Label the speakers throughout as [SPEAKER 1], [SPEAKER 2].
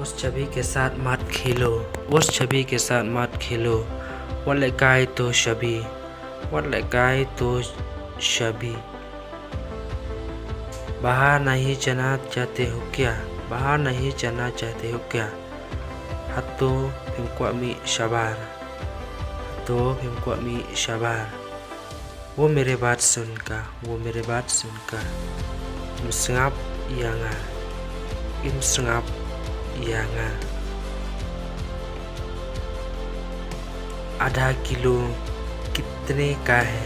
[SPEAKER 1] उस छवि के साथ मत खेलो, उस छवि के साथ मत खेलो। वो लगाए तो छवि, वो लगाए तो छवि। बाहर नहीं जाना चाहते हो क्या, बाहर नहीं जाना चाहते हो क्या। Hato Pimkwami Shabar, Hato Pimkwami Shabar। वो मेरे बात सुनकर, वो मेरे बात सुनकर। Imsengap yanga, imsengap yanga। आधा किलो कितने का है,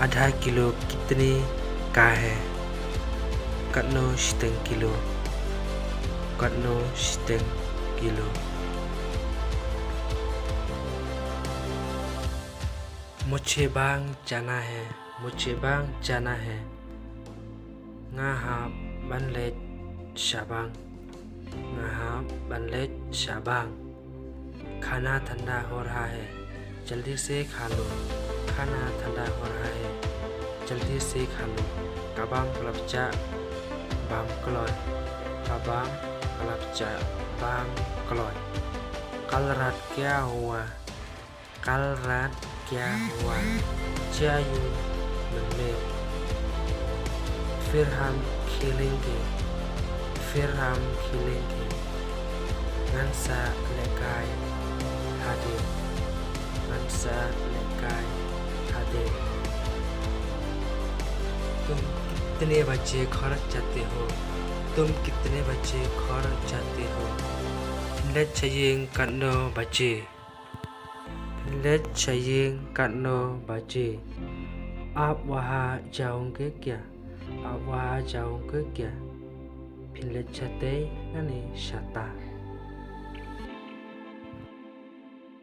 [SPEAKER 1] आधा किलो कितने का है। Katno seteng kilo, katno seteng kilo। मुझे बांग जाना है, मुझे बांग जाना है। Ngaha banlet Shabang, ngaha banlet Shabang। खाना ठंडा हो रहा है, जल्दी से खा लो। खाना ठंडा हो रहा है, जल्दी से खा लो। Kabang kelapca bang keloy, kabang kelapca bang keloy। कल रात क्या हुआ, कल रात क्या हुआ। चायू बनले, फिर हम खेलेंगे, फिर हम खेलेंगे। Ngansa lekai hadir, ngansa lekai hadir। तुम कितने बजे घर जाते हो, तुम कितने बजे घर जाते हो। Let chayeng katno baje, let chayeng katno baje। आप वहाँ जाओगे क्या, आप वहाँ जाओगे क्या। Let chate nani shata।